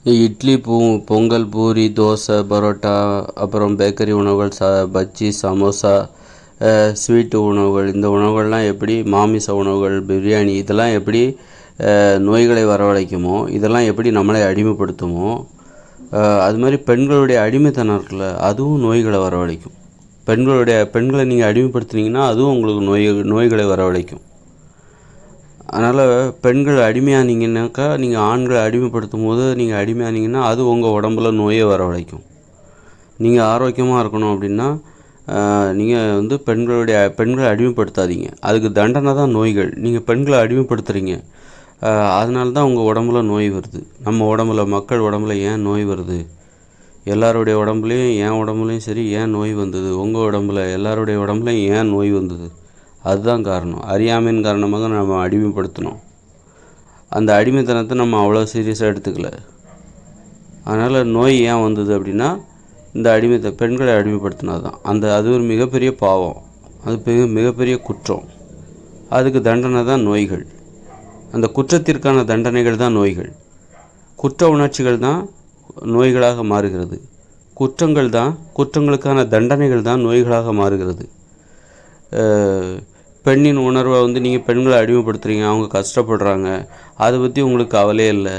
இட்லி, பொங்கல், பூரி, தோசை, பரோட்டா, அப்புறம் பேக்கரி உணவுகள், பஜ்ஜி, சமோசா, ஸ்வீட்டு உணவுகள், இந்த உணவுகள்லாம் எப்படி மாமிச உணவுகள், பிரியாணி இதெல்லாம் எப்படி நோய்களை வரவழைக்குமோ, இதெல்லாம் எப்படி நம்மளை அடிமைப்படுத்துமோ, அது மாதிரி பெண்களுடைய அடிமைத்தனம் இருக்குல்ல, அதுவும் நோய்களை வரவழைக்கும். பெண்களை நீங்கள் அடிமைப்படுத்துனீங்கன்னா அதுவும் உங்களுக்கு நோய்களை வரவழைக்கும். அதனால் பெண்கள் அடிமையானீங்கன்னாக்கா, நீங்கள் ஆண்களை அடிமைப்படுத்தும் போது நீங்கள் அடிமையானீங்கன்னா அது உங்கள் உடம்புல நோயை வரவழைக்கும். நீங்கள் ஆரோக்கியமாக இருக்கணும் அப்படின்னா நீங்கள் பெண்களை அடிமைப்படுத்தாதீங்க. அதுக்கு தண்டனை தான் நோய்கள். நீங்கள் பெண்களை அடிமைப்படுத்துகிறீங்க, அதனால தான் உங்கள் உடம்புல நோய் வருது. நம்ம உடம்புல, மக்கள் உடம்புல ஏன் நோய் வருது? எல்லாருடைய உடம்புலையும், என் உடம்புலையும் சரி ஏன் நோய் வந்தது? உங்கள் உடம்புல, எல்லாருடைய உடம்புலையும் ஏன் நோய் வந்தது? அதுதான் காரணம். அறியாமையின் காரணமாக நம்ம அடிமைப்படுத்தணும். அந்த அடிமைத்தனத்தை நம்ம அவ்வளோ சீரியஸாக எடுத்துக்கல. அதனால் நோய் ஏன் வந்தது அப்படின்னா, இந்த பெண்களை அடிமைப்படுத்தினது தான். அது ஒரு மிகப்பெரிய பாவம், அது மிகப்பெரிய குற்றம். அதுக்கு தண்டனை தான் நோய்கள். அந்த குற்றத்திற்கான தண்டனைகள் தான் நோய்கள். குற்ற உணர்ச்சிகள் தான் நோய்களாக மாறுகிறது. குற்றங்களுக்கான தண்டனைகள் தான் நோய்களாக மாறுகிறது. பெண்ணின் உணர்வை நீங்கள் பெண்களை அடிமைப்படுத்துகிறீங்க, அவங்க கஷ்டப்படுறாங்க, அதை பற்றி உங்களுக்கு கவலையே இல்லை.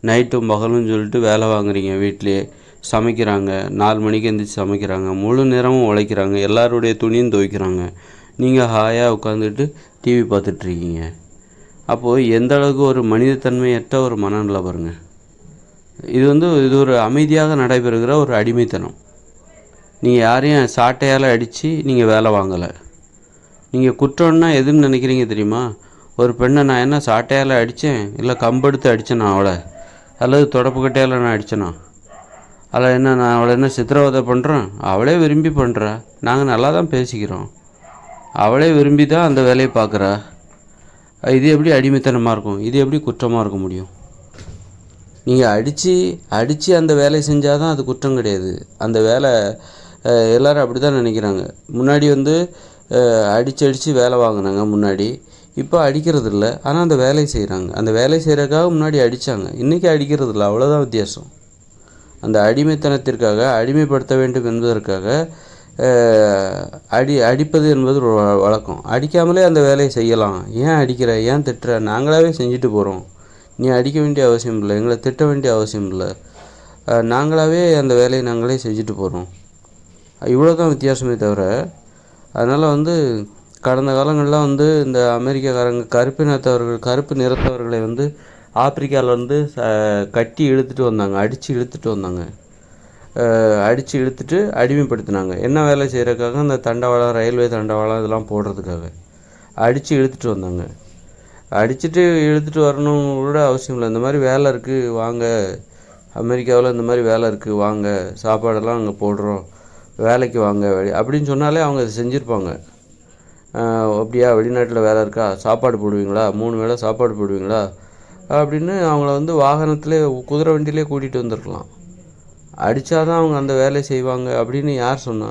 நைட்டும் பகலும் சொல்லிட்டு வேலை வாங்குறீங்க, வீட்டிலே சமைக்கிறாங்க, 4 மணிக்கு எழுந்திரிச்சு சமைக்கிறாங்க, முழு நேரமும் உழைக்கிறாங்க, எல்லாருடைய துணியும் துவைக்கிறாங்க, நீங்கள் ஹாயாக உட்காந்துட்டு டிவி பார்த்துட்ருக்கீங்க. அப்போது எந்த அளவுக்கு ஒரு மனிதத்தன்மையற்ற ஒரு மனநிலை பாருங்கள். இது ஒரு அமைதியாக நடைபெறுகிற ஒரு அடிமைத்தனம். நீங்கள் யாரையும் சாட்டையால் அடித்து நீங்கள் வேலை வாங்கலை. நீங்கள் குற்றம்னா எதுன்னு நினைக்கிறீங்க தெரியுமா? ஒரு பெண்ணை நான் என்ன சாட்டையால் அடித்தேன், இல்லை கம்பெடுத்து அடித்தேனா அவளை, அல்லது தொடப்புக்கட்டையால் நான் அடித்தேனா, நான் அவளை என்ன சித்திரவதை பண்ணுறேன்? அவளே விரும்பி பண்ணுறா. நாங்கள் நல்லா தான் பேசிக்கிறோம். அவளே விரும்பி தான் அந்த வேலையை பார்க்குறா. இது எப்படி அடிமைத்தனமாக இருக்கும்? இது எப்படி குற்றமாக இருக்க முடியும்? நீங்கள் அடித்து அந்த வேலையை செஞ்சால் தான் அது குற்றம் கிடையாது. அந்த வேலை எல்லோரும் அப்படி தான் நினைக்கிறாங்க. முன்னாடி அடித்து வேலை வாங்கினாங்க முன்னாடி. இப்போ அடிக்கிறது இல்லை, ஆனால் அந்த வேலையை செய்கிறாங்க. அந்த வேலை செய்கிறதுக்காக முன்னாடி அடித்தாங்க, இன்றைக்கி அடிக்கிறது இல்லை. அவ்வளோதான் வித்தியாசம். அந்த அடிமைத்தனத்திற்காக, அடிமைப்படுத்த வேண்டும் என்பதற்காக அடிப்பது என்பது ஒரு வழக்கம். அடிக்காமலே அந்த வேலையை செய்யலாம். ஏன் அடிக்கிற, ஏன் திட்டுற? நாங்களாகவே செஞ்சுட்டு போகிறோம். நீ அடிக்க வேண்டிய அவசியம் இல்லை, எங்களை திட்ட வேண்டிய அவசியம் இல்லை. நாங்களாகவே அந்த வேலையை நாங்களே செஞ்சுட்டு போகிறோம். இவ்வளோ தான் வித்தியாசமே தவிர, அதனால் கடந்த காலங்களில் இந்த அமெரிக்காக்காரங்க கருப்பு நிறத்தவர்களை ஆப்பிரிக்காவில் கட்டி இழுத்துட்டு வந்தாங்க, அடித்து இழுத்துட்டு வந்தாங்க. அடித்து இழுத்துட்டு அடிமைப்படுத்தினாங்க. என்ன வேலை செய்கிறதுக்காக? அந்த தண்டவாளம், ரயில்வே தண்டவாளம் இதெல்லாம் போடுறதுக்காக அடித்து இழுத்துட்டு வந்தாங்க. இழுத்துட்டு வரணும் கூட அவசியம் இல்லை. இந்த மாதிரி வேலை இருக்குது வாங்க, அமெரிக்காவில் இந்த மாதிரி வேலை இருக்குது வாங்க, சாப்பாடெல்லாம் அங்கே போடுறோம், வேலைக்கு வாங்க அப்படின்னு சொன்னாலே அவங்க அதை செஞ்சுருப்பாங்க. அப்படியா, வெளிநாட்டில் வேலை இருக்கா, சாப்பாடு போடுவீங்களா, 3 வேளை சாப்பாடு போடுவீங்களா அப்படின்னு அவங்கள வாகனத்திலே, குதிரை வண்டியிலே கூட்டிகிட்டு வந்திருக்கலாம். அடித்தாதான் அவங்க அந்த வேலையை செய்வாங்க அப்படின்னு யார் சொன்னா?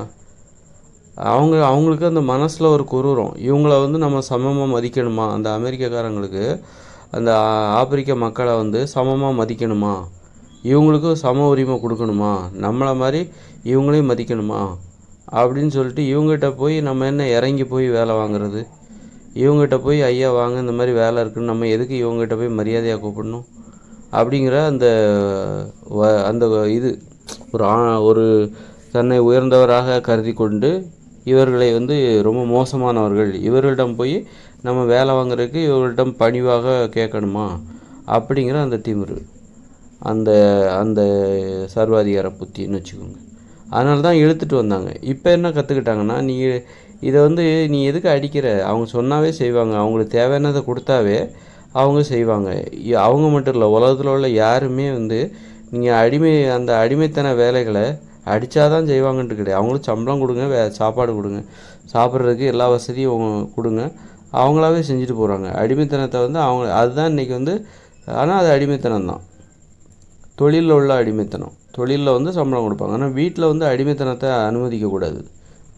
அவங்களுக்கு அந்த மனசில் ஒரு குரூரம். இவங்கள நம்ம சமமாக மதிக்கணுமா? அந்த அமெரிக்காக்காரங்களுக்கு அந்த ஆப்பிரிக்க மக்களை சமமாக மதிக்கணுமா? இவங்களுக்கும் சம உரிமை கொடுக்கணுமா? நம்மளை மாதிரி இவங்களையும் மதிக்கணுமா அப்படின்னு சொல்லிட்டு இவங்ககிட்ட போய் நம்ம என்ன இறங்கி போய் வேலை வாங்குறது? இவங்ககிட்ட போய் ஐயா வாங்க, இந்த மாதிரி வேலை இருக்குன்னு நம்ம எதுக்கு இவங்ககிட்ட போய் மரியாதையாக கூப்பிடணும்? அப்படிங்கிற அந்த இது ஒரு தன்னை உயர்ந்தவராக கருதி கொண்டு இவர்களை ரொம்ப மோசமானவர்கள், இவர்களிடம் போய் நம்ம வேலை வாங்குறதுக்கு இவர்களிடம் பணிவாக கேட்கணுமா அப்படிங்கிற அந்த திமிரு, அந்த அந்த சர்வாதிகார புத்தின்னு வச்சுக்கோங்க. அதனால தான் இழுத்துட்டு வந்தாங்க. இப்போ என்ன கற்றுக்கிட்டாங்கன்னா, இதை நீ எதுக்கு அடிக்கிற? அவங்க சொன்னாவே செய்வாங்க. அவங்களுக்கு தேவையானதை கொடுத்தாவே அவங்க செய்வாங்க. அவங்க மட்டும் இல்லை, உலகத்தில் உள்ள யாருமே நீங்கள் அந்த அடிமைத்தன வேலைகளை அடித்தாதான் செய்வாங்கன்ட்டு கிடையாது. அவங்களுக்கு சம்பளம் கொடுங்க, சாப்பாடு கொடுங்க, சாப்பிட்றதுக்கு எல்லா வசதியும் கொடுங்க, அவங்களாவே செஞ்சுட்டு போகிறாங்க. அடிமைத்தனத்தை அதுதான் இன்றைக்கி ஆனால் அது அடிமைத்தனம் தான். தொழிலில் உள்ள அடிமைத்தனம். தொழிலில் சம்பளம் கொடுப்பாங்க. ஆனால் வீட்டில் அடிமைத்தனத்தை அனுமதிக்கக்கூடாது.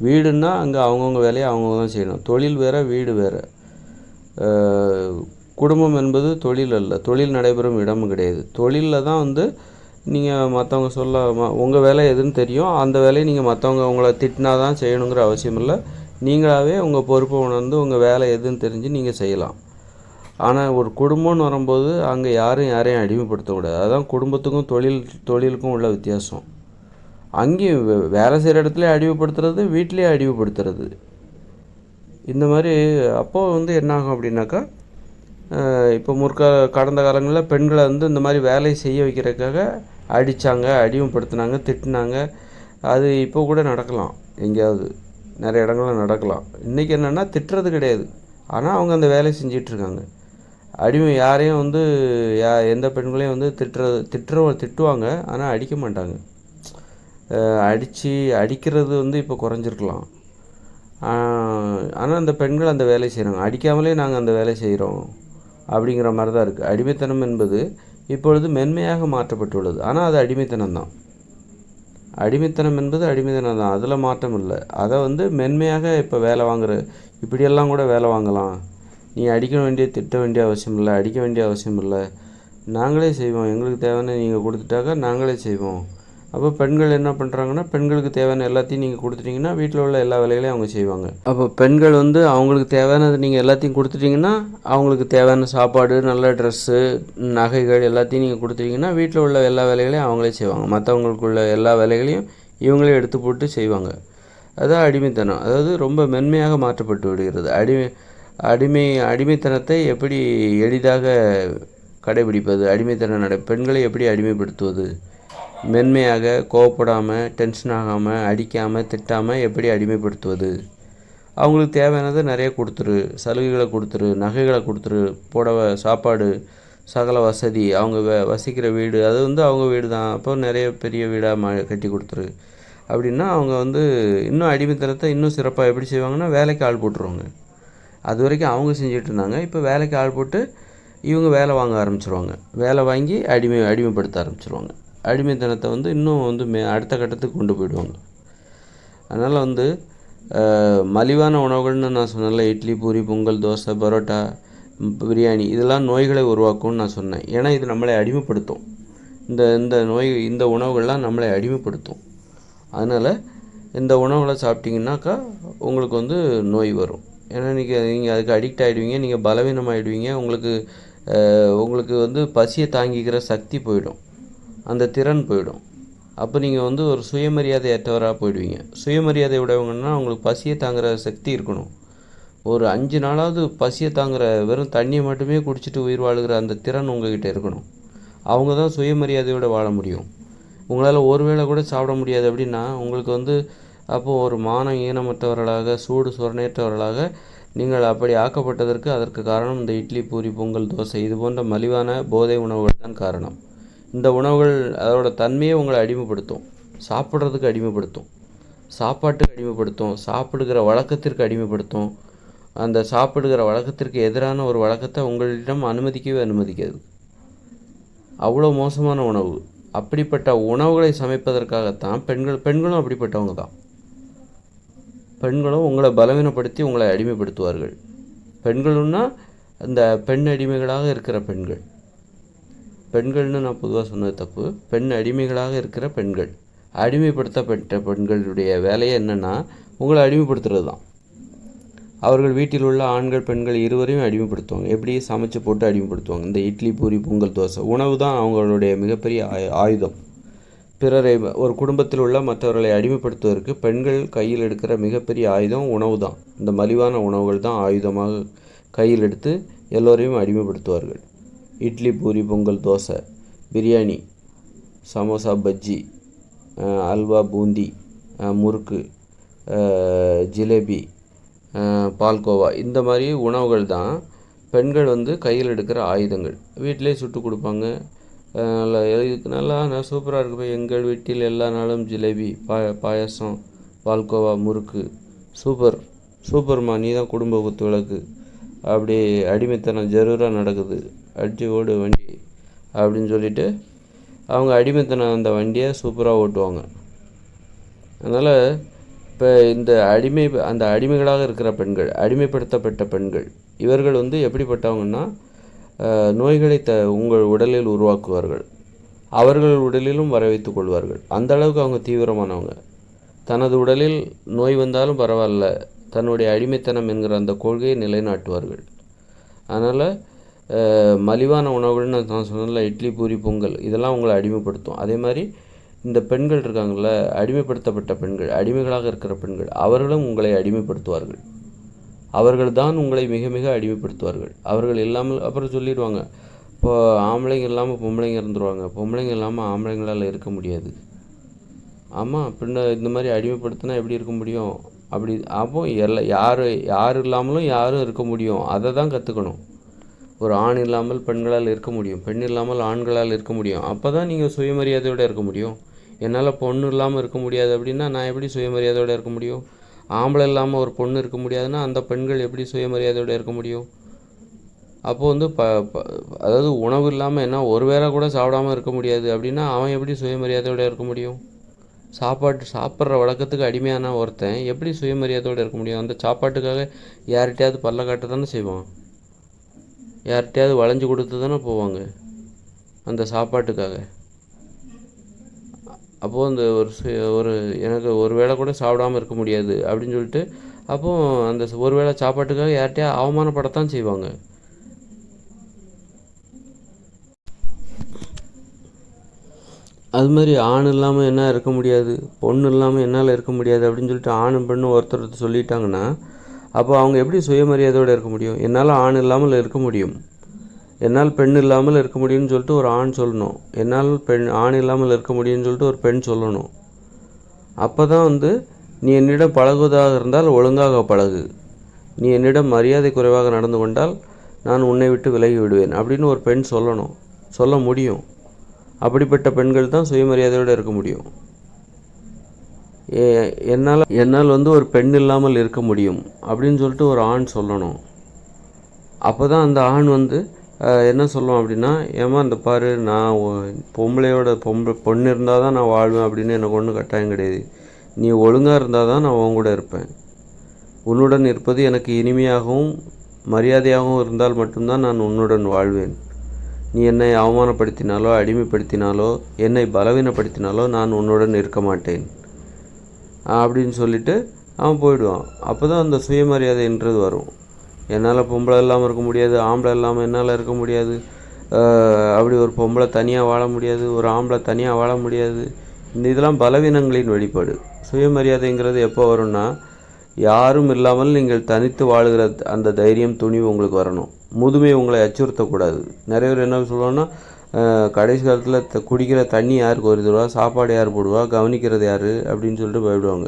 வீடுன்னா அங்கே அவங்கவுங்க வேலையை அவங்கவுங்க தான் செய்யணும். தொழில் வேறு, வீடு வேறு. குடும்பம் என்பது தொழில் அல்ல, தொழில் நடைபெறும் இடமும் கிடையாது. தொழிலில் தான் நீங்கள் மற்றவங்க உங்கள் வேலை எதுன்னு தெரியும், அந்த வேலையை நீங்கள் மற்றவங்க உங்களை திட்டினா தான் செய்யணுங்கிற அவசியம் இல்லை. நீங்களாகவே உங்கள் பொறுப்பை உணர்ந்து உங்கள் வேலை எதுன்னு தெரிஞ்சு நீங்கள் செய்யலாம். ஆனால் ஒரு குடும்பம்னு வரும்போது அங்கே யாரையும் அடிமைப்படுத்தக்கூடாது. அதுதான் குடும்பத்துக்கும் தொழிலுக்கும் உள்ள வித்தியாசம். அங்கேயும் வேலை செய்கிற இடத்துல அடிமைப்படுத்துறது, வீட்டிலேயே அடிமைப்படுத்துறது. இந்த மாதிரி அப்போது என்னாகும் அப்படின்னாக்கா, இப்போ கடந்த காலங்களில் பெண்களை இந்த மாதிரி வேலையை செய்ய வைக்கிறதுக்காக அடித்தாங்க, அடிமைப்படுத்தினாங்க, திட்டினாங்க. அது இப்போ கூட நடக்கலாம், எங்கேயாவது நிறைய இடங்களில் நடக்கலாம். இன்றைக்கி என்னென்னா திட்டுறது கிடையாது, ஆனால் அவங்க அந்த வேலையை செஞ்சிட்ருக்காங்க. யாரையும் எந்த பெண்களையும் திட்டுவாங்க, ஆனால் அடிக்க மாட்டாங்க. அடிக்கிறது இப்போ குறைஞ்சிருக்கலாம். ஆனால் அந்த பெண்கள் அந்த வேலையை செய்கிறாங்க. அடிக்காமலே நாங்கள் அந்த வேலையை செய்கிறோம் அப்படிங்கிற மாதிரி தான் இருக்குது. அடிமைத்தனம் என்பது இப்பொழுது மென்மையாக மாற்றப்பட்டுள்ளது. ஆனால் அது அடிமைத்தனம் தான். அடிமைத்தனம் என்பது அடிமைத்தனம் தான், அதில் மாற்றம் இல்லை. அதை மென்மையாக இப்போ வேலை இப்படியெல்லாம் கூட வேலை வாங்கலாம். நீ திட்ட வேண்டிய அவசியம் இல்லை, அடிக்க வேண்டிய அவசியம் இல்லை, நாங்களே செய்வோம், எங்களுக்கு தேவையான நீங்கள் கொடுத்துட்டாக்கா நாங்களே செய்வோம். அப்போ பெண்கள் என்ன பண்ணுறாங்கன்னா, பெண்களுக்கு தேவையான எல்லாத்தையும் நீங்கள் கொடுத்துட்டிங்கன்னா வீட்டில் உள்ள எல்லா வேலைகளையும் அவங்க செய்வாங்க. அப்போ பெண்கள் அவங்களுக்கு தேவையானது நீங்கள் எல்லாத்தையும் கொடுத்துட்டிங்கன்னா, அவங்களுக்கு தேவையான சாப்பாடு, நல்ல ட்ரெஸ்ஸு, நகைகள் எல்லாத்தையும் நீங்கள் கொடுத்துட்டிங்கன்னா வீட்டில் உள்ள எல்லா வேலைகளையும் அவங்களே செய்வாங்க. மற்றவங்களுக்குள்ள எல்லா வேலைகளையும் இவங்களே எடுத்து போட்டு செய்வாங்க. அதுதான் அடிமைத்தனம். அதாவது ரொம்ப மென்மையாக மாற்றப்பட்டு விடுகிறது. அடிமைத்தனத்தை எப்படி எளிதாக கடைபிடிப்பது, பெண்களை எப்படி அடிமைப்படுத்துவது, மென்மையாக, கோவப்படாமல், டென்ஷன் ஆகாமல், அடிக்காமல், திட்டாமல் எப்படி அடிமைப்படுத்துவது. அவங்களுக்கு தேவையானதை நிறைய கொடுத்துரு, சலுகைகளை கொடுத்துரு, நகைகளை கொடுத்துரு, புடவை, சாப்பாடு, சகல வசதி, அவங்க வசிக்கிற வீடு, அது அவங்க வீடு தான், அப்போ நிறைய பெரிய வீடாக கட்டி கொடுத்துரு. அப்படின்னா அவங்க இன்னும் அடிமைத்தனத்தை இன்னும் சிறப்பாக எப்படி செய்வாங்கன்னா, வேலைக்கு ஆள் போட்டுருவாங்க. அது வரைக்கும் அவங்க செஞ்சிட்டு இருந்தாங்க, இப்போ வேலைக்கு ஆள் போட்டு இவங்க வேலை வாங்க ஆரம்பிச்சிருவாங்க. வேலை வாங்கி அடிமைப்படுத்த ஆரம்பிச்சிருவாங்க. அடிமைத்தனத்தை இன்னும் அடுத்த கட்டத்துக்கு கொண்டு போயிடுவாங்க. அதனால் மலிவான உணவுகள்னு நான் சொன்னேன்ல, இட்லி, பூரி, பொங்கல், தோசை, பரோட்டா, பிரியாணி, இதெல்லாம் நோய்களை உருவாக்கும்னு நான் சொன்னேன். ஏன்னா இது நம்மளை அடிமைப்படுத்தும். இந்த உணவுகள்லாம் நம்மளை அடிமைப்படுத்தும். அதனால் இந்த உணவுகளை சாப்பிட்டிங்கனாக்கா உங்களுக்கு நோய் வரும். ஏன்னா நீங்கள் அதுக்கு அடிக்ட் ஆகிடுவீங்க, நீங்கள் பலவீனமாகிடுவீங்க, உங்களுக்கு பசியை தாங்கிக்கிற சக்தி போயிடும், அந்த திறன் போயிடும். அப்போ நீங்கள் ஒரு சுயமரியாதையற்றவராக போயிடுவீங்க. சுயமரியாதை உடையவங்கன்னா உங்களுக்கு பசியை தாங்குகிற சக்தி இருக்கணும். ஒரு 5 நாளாவது பசியை தாங்குகிற, வெறும் தண்ணியை மட்டுமே குடிச்சிட்டு உயிர் வாழுகிற அந்த திறன் உங்கள்கிட்ட இருக்கணும். அவங்க தான் சுயமரியாதையோடு வாழ முடியும். உங்களால் ஒரு வேளை கூட சாப்பிட முடியாது அப்படின்னா உங்களுக்கு அப்போது ஒரு மானம் ஈனமற்றவர்களாக, சூடு சொரணேற்றவர்களாக நீங்கள் அப்படி ஆக்கப்பட்டதற்கு அதற்கு காரணம் இந்த இட்லி, பூரி, பொங்கல், தோசை, இது போன்ற மலிவான போதை உணவுகள் தான் காரணம். இந்த உணவுகள் அதோட தன்மையை உங்களை அடிமைப்படுத்தும், சாப்பிட்றதுக்கு அடிமைப்படுத்தும், சாப்பாட்டுக்கு அடிமைப்படுத்தும், சாப்பிடுகிற வழக்கத்திற்கு அடிமைப்படுத்தும். அந்த சாப்பிடுகிற வழக்கத்திற்கு எதிரான ஒரு வழக்கத்தை உங்களிடம் அனுமதிக்காது. அவ்வளோ மோசமான உணவு. அப்படிப்பட்ட உணவுகளை சமைப்பதற்காகத்தான் பெண்களும் அப்படிப்பட்டவங்க தான். பெண்களும் உங்களை பலவீனப்படுத்தி உங்களை அடிமைப்படுத்துவார்கள். பெண்களுன்னா அந்த பெண் அடிமைகளாக இருக்கிற பெண்கள்னு நான் பொதுவாக சொன்னது தப்பு. பெண் அடிமைகளாக இருக்கிற பெண்கள், அடிமைப்படுத்தப்பட்ட பெண்களுடைய வேலையை என்னென்னா உங்களை அடிமைப்படுத்துறது தான். அவர்கள் வீட்டில் உள்ள ஆண்கள், பெண்கள் இருவரையும் அடிமைப்படுத்துவாங்க. எப்படி சமைச்சு போட்டு அடிமைப்படுத்துவாங்க. இந்த இட்லி, பூரி, பொங்கல், தோசை உணவு தான் அவங்களுடைய மிகப்பெரிய ஆயுதம். ஒரு குடும்பத்தில் உள்ள மற்றவர்களை அடிமைப்படுத்துவதற்கு பெண்கள் கையில் எடுக்கிற மிகப்பெரிய ஆயுதம் உணவு தான். இந்த மலிவான உணவுகள் தான் ஆயுதமாக கையில் எடுத்து எல்லோரையும் அடிமைப்படுத்துவார்கள். இட்லி, பூரி, பொங்கல், தோசை, பிரியாணி, சமோசா, பஜ்ஜி, அல்வா, பூந்தி, முறுக்கு, ஜிலேபி, பால்கோவா, இந்த மாதிரி உணவுகள் தான் பெண்கள் கையில் எடுக்கிற ஆயுதங்கள். வீட்டிலே சுட்டு கொடுப்பாங்க. நல்லா சூப்பராக இருக்குது. எங்கள் வீட்டில் எல்லா நாளும் ஜிலேபி, பாயசம், பால்கோவா, முறுக்கு, சூப்பர்மா, நீ தான் குடும்ப குத்து விளக்கு, அப்படி அடிமைத்தனம் ஜரூராக நடக்குது, அடிச்சு ஓடு வண்டி அப்படின்னு சொல்லிட்டு அவங்க அடிமைத்தனம் அந்த வண்டியை சூப்பராக ஓட்டுவாங்க. அதனால் இப்போ அந்த அடிமைகளாக இருக்கிற பெண்கள், அடிமைப்படுத்தப்பட்ட பெண்கள், இவர்கள் எப்படிப்பட்டவங்கன்னா நோய்களை உங்கள் உடலில் உருவாக்குவார்கள். அவர்கள் உடலிலும் வர வைத்துக் கொள்வார்கள். அந்த அளவுக்கு அவங்க தீவிரமானவங்க. தனது உடலில் நோய் வந்தாலும் பரவாயில்ல, தன்னுடைய அடிமைத்தனம் என்கிற அந்த கொள்கையை நிலைநாட்டுவார்கள். அதனால் மலிவான உணவுகள்னு நான் சொன்னதில்ல, இட்லி பூரி பொங்கல் இதெல்லாம் உங்களை அடிமைப்படுத்தும். அதே மாதிரி இந்த பெண்கள் இருக்காங்கள்ல, அடிமைப்படுத்தப்பட்ட பெண்கள், அடிமைகளாக இருக்கிற பெண்கள், அவர்களும் உங்களை அடிமைப்படுத்துவார்கள். அவர்கள் தான் உங்களை மிக மிக அடிமைப்படுத்துவார்கள். அவர்கள் இல்லாமல் அப்புறம் சொல்லிடுவாங்க, இப்போ ஆம்பளைங்க இல்லாமல் பொம்பளைங்க இருந்துருவாங்க, பொம்பளைங்க இல்லாமல் ஆம்பளைங்களால் இருக்க முடியாது. ஆமாம், பின்ன இந்த மாதிரி அடிமைப்படுத்தினா எப்படி இருக்க முடியும்? அப்படி அப்போ யார் இல்லாமலும் யாரும் இருக்க முடியும். அதை தான் கற்றுக்கணும். ஒரு ஆண் இல்லாமல் பெண்களால் இருக்க முடியும், பெண் இல்லாமல் ஆண்களால் இருக்க முடியும். அப்போ தான் நீங்கள் சுயமரியாதையோடு இருக்க முடியும். என்னால் பொண்ணு இல்லாமல் இருக்க முடியாது அப்படின்னா நான் எப்படி சுயமரியாதையோடு இருக்க முடியும்? ஆம்பளை இல்லாமல் ஒரு பொண்ணு இருக்க முடியாதுன்னா அந்த பெண்கள் எப்படி சுயமரியாதையோடு இருக்க முடியும்? அப்போது வந்து அதாவது உணவு இல்லாமல் என்ன ஒரு வேளை கூட சாப்பிடாமல் இருக்க முடியாது அப்படின்னா அவன் எப்படி சுயமரியாதையோடு இருக்க முடியும்? சாப்பிட்ற வழக்கத்துக்கு அடிமையான ஒருத்தன் எப்படி சுயமரியாதையோடு இருக்க முடியும்? அந்த சாப்பாட்டுக்காக யார்கிட்டையாவது பல்ல காட்ட தானே செய்வான், யார்கிட்டையாவது வளைஞ்சு கொடுத்து தானே போவாங்க அந்த சாப்பாட்டுக்காக. அப்போது அந்த ஒரு எனக்கு ஒரு வேளை கூட சாப்பிடாமல் இருக்க முடியாது அப்படின்னு சொல்லிட்டு அப்போது அந்த ஒரு வேளை சாப்பாட்டுக்காக யார்கிட்டையா அவமானப்படத்தான் செய்வாங்க. அது மாதிரி ஆண் இல்லாமல் என்ன இருக்க முடியாது, பொண்ணு இல்லாமல் என்னால் இருக்க முடியாது அப்படின்னு சொல்லிட்டு ஆணும் பெண்ணும் ஒருத்தர் சொல்லிட்டாங்கன்னா அப்போ அவங்க எப்படி சுயமரியாதையோடு இருக்க முடியும்? என்னால் ஆண் இல்லாமல் இருக்க முடியும், என்னால் பெண் இல்லாமல் இருக்க முடியும்னு சொல்லிட்டு ஒரு ஆண் சொல்லணும், என்னால் ஆண் இல்லாமல் இருக்க முடியும்னு சொல்லிட்டு ஒரு பெண் சொல்லணும். அப்போ தான் வந்து நீ என்னிடம் பழகுவதாக இருந்தால் ஒழுங்காக பழகு, நீ என்னிடம் மரியாதை குறைவாக நடந்து கொண்டால் நான் உன்னை விட்டு விலகி விடுவேன் அப்படின்னு ஒரு பெண் சொல்லணும், சொல்ல முடியும். அப்படிப்பட்ட பெண்கள் தான் சுயமரியாதையோடு இருக்க முடியும். என்னால் வந்து ஒரு பெண் இல்லாமல் இருக்க முடியும் அப்படின்னு சொல்லிட்டு ஒரு ஆண் சொல்லணும். அப்போ தான் அந்த ஆண் வந்து என்ன சொல்லுவோம் அப்படின்னா, ஏமா இந்த பாரு, நான் பொண்ணு இருந்தால் தான் நான் வாழ்வேன் அப்படின்னு எனக்கு ஒன்றும் கட்டாயம் கிடையாது. நீ ஒழுங்காக இருந்தால் தான் நான் உன் கூட இருப்பேன். உன்னுடன் இருப்பது எனக்கு இனிமையாகவும் மரியாதையாகவும் இருந்தால் மட்டும்தான் நான் உன்னுடன் வாழ்வேன். நீ என்னை அவமானப்படுத்தினாலோ அடிமைப்படுத்தினாலோ என்னை பலவீனப்படுத்தினாலோ நான் உன்னுடன் இருக்க மாட்டேன் அப்படின்னு சொல்லிட்டு அவன் போயிடுவான். அப்போ தான் அந்த சுயமரியாதைன்றது வரும். என்னால் பொம்பளை இல்லாமல் இருக்க முடியாது, ஆம்பளை இல்லாமல் என்னால் இருக்க முடியாது, அப்படி ஒரு பொம்பளை தனியாக வாழ முடியாது, ஒரு ஆம்பளை தனியாக வாழ முடியாது. இதெல்லாம் பலவீனங்களின் வெளிப்பாடு. சுயமரியாதைங்கிறது எப்போ வரும்னா, யாரும் இல்லாமல் நீங்கள் தனித்து வாழுகிற அந்த தைரியம் துணிவு உங்களுக்கு வரணும். முதுமை உங்களை அச்சுறுத்தக்கூடாது. நிறைய பேர் என்ன சொல்லுவாங்கன்னா, கடைசி காலத்தில் குடிக்கிற தண்ணி யாருக்கு வருதுவா, சாப்பாடு யார் போடுவா, கவனிக்கிறது யார் அப்படின்னு சொல்லிட்டு போயிடுவாங்க.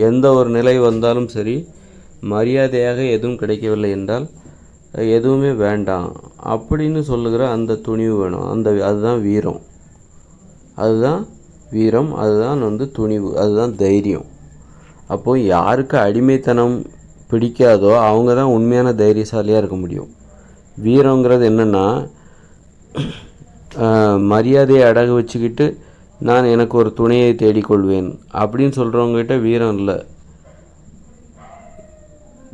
எந்த ஒரு நிலை வந்தாலும் சரி, மரியாதையாக எதுவும் கிடைக்கவில்லை என்றால் எதுவுமே வேண்டாம் அப்படின்னு சொல்லுகிற அந்த துணிவு வேணும். அதுதான் வீரம், அதுதான் வீரம், அதுதான் வந்து துணிவு, அதுதான் தைரியம். அப்போது யாருக்கு அடிமைத்தனம் பிடிக்காதோ அவங்க தான் உண்மையான தைரியசாலியாக இருக்க முடியும். வீரங்கிறது என்னென்னா, மரியாதையை அடகு வச்சுக்கிட்டு நான் எனக்கு ஒரு துணையை தேடிக்கொள்வேன் அப்படின்னு சொல்கிறவங்ககிட்ட வீரம் இல்லை.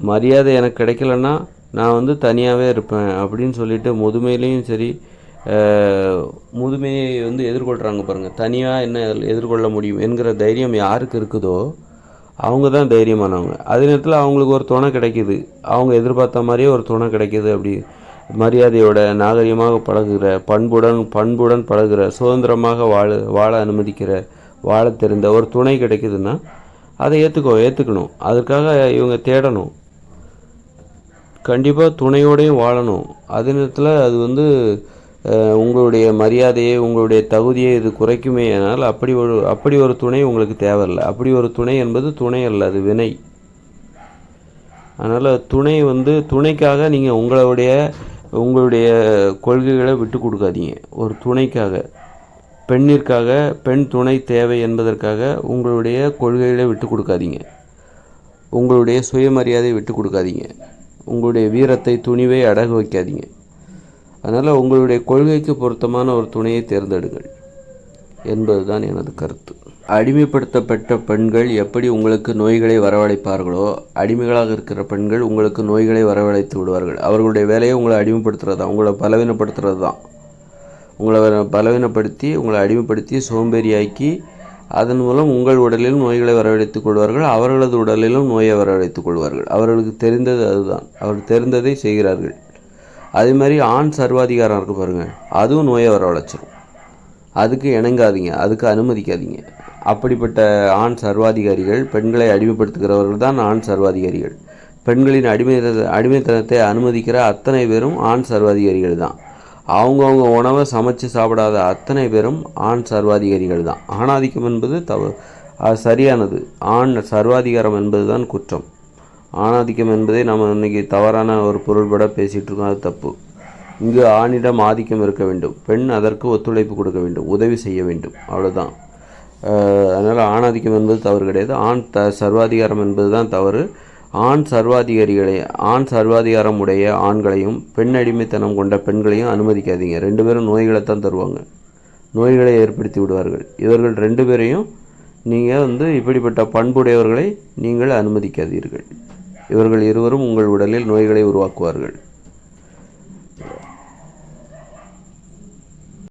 மரியாதை எனக்கு கிடைக்கலன்னா நான் வந்து தனியாகவே இருப்பேன் அப்படின்னு சொல்லிட்டு முதுமையிலையும் சரி, முதுமையை வந்து எதிர்கொள்கிறாங்க பாருங்கள், தனியாக என்ன எதிர்கொள்ள முடியும் என்கிற தைரியம் யாருக்கு இருக்குதோ அவங்க தான் தைரியமானவங்க. அதே நேரத்தில் அவங்களுக்கு ஒரு துணை கிடைக்கிது, அவங்க எதிர்பார்த்த மாதிரியே ஒரு துணை கிடைக்கிது. அப்படி மரியாதையோட நாகரிகமாக பழகுகிற, பண்புடன் பழகுகிற, சுதந்திரமாக வாழ அனுமதிக்கிற, வாழ தெரிந்த ஒரு துணை கிடைக்குதுன்னா அதை ஏற்றுக்கணும். அதற்காக இவங்க தேடணும், கண்டிப்பாக துணையோடையும் வாழணும். அதே நேரத்தில் அது வந்து உங்களுடைய மரியாதையை, உங்களுடைய தகுதியை இது குறைக்குமே. ஆனால் அப்படி ஒரு துணை உங்களுக்கு தேவையில்லை. அப்படி ஒரு துணை என்பது துணை அல்ல, அது வினை. அதனால் துணைக்காக நீங்கள் உங்களுடைய கொள்கைகளை விட்டு கொடுக்காதீங்க. ஒரு துணைக்காக, பெண்ணிற்காக, பெண் துணை தேவை என்பதற்காக உங்களுடைய கொள்கைகளை விட்டு கொடுக்காதீங்க, உங்களுடைய சுயமரியாதையை விட்டு கொடுக்காதீங்க, உங்களுடைய வீரத்தை துணிவை அடகு வைக்காதீங்க. அதனால் உங்களுடைய கொள்கைக்கு பொருத்தமான ஒரு துணையை தேர்ந்தெடுங்கள் என்பது தான் எனது கருத்து. அடிமைப்படுத்தப்பட்ட பெண்கள் எப்படி உங்களுக்கு நோய்களை வரவழைப்பார்களோ, அடிமைகளாக இருக்கிற பெண்கள் உங்களுக்கு நோய்களை வரவழைத்து விடுவார்கள். அவர்களுடைய வேலையை உங்களை அடிமைப்படுத்துறது தான், உங்களை பலவீனப்படுத்துறது தான். உங்களை பலவீனப்படுத்தி, உங்களை அடிமைப்படுத்தி, சோம்பேறியாக்கி, அதன் மூலம் உங்கள் உடலில் நோய்களை வரவழைத்துக் கொள்வார்கள். அவர்களது உடலிலும் நோயை வரவழைத்துக் கொள்வார்கள். அவர்களுக்கு தெரிந்தது அதுதான். அவர்கள் தெரிந்ததை செய்கிறார்கள். அதே மாதிரி ஆண் சர்வாதிகாரம் இருக்குது பாருங்கள், அதுவும் நோயை வரவழைச்சிடும். அதுக்கு இணங்காதீங்க, அதுக்கு அனுமதிக்காதீங்க. அப்படிப்பட்ட ஆண் சர்வாதிகாரிகள், பெண்களை அடிமைப்படுத்துகிறவர்கள் தான் ஆண் சர்வாதிகாரிகள். பெண்களின் அடிமைத்தனத்தை அனுமதிக்கிற அத்தனை பேரும் ஆண் சர்வாதிகாரிகள் தான். அவங்கவுங்க உணவை சமைச்சு சாப்பிடாத அத்தனை பேரும் ஆண் சர்வாதிகாரிகள் தான். ஆணாதிக்கம் என்பது சரியானது. ஆண் சர்வாதிகாரம் என்பது தான் குற்றம். ஆணாதிக்கம் என்பதை நம்ம இன்றைக்கி தவறான ஒரு பொருள்பட பேசிகிட்டு இருக்கோம். அது தப்பு. இங்கு ஆணிடம் ஆதிக்கம் இருக்க வேண்டும், பெண் அதற்கு ஒத்துழைப்பு கொடுக்க வேண்டும், உதவி செய்ய வேண்டும், அவ்வளோதான். அதனால் ஆணாதிக்கம் என்பது தவறு கிடையாது. சர்வாதிகாரம் என்பது தான் தவறு. ஆண் சர்வாதிகாரம் உடைய ஆண்களையும் பெண் அடிமைத்தனம் கொண்ட பெண்களையும் அனுமதிக்காதீங்க. 2 பேரும் நோய்களை தான் தருவாங்க, நோய்களை ஏற்படுத்தி விடுவார்கள். இவர்கள் 2 பேரையும் நீங்கள் இப்படிப்பட்ட பண்புடையவர்களை நீங்கள் அனுமதிக்காதீர்கள். இவர்கள் இருவரும் உங்கள் உடலில் நோய்களை உருவாக்குவார்கள்.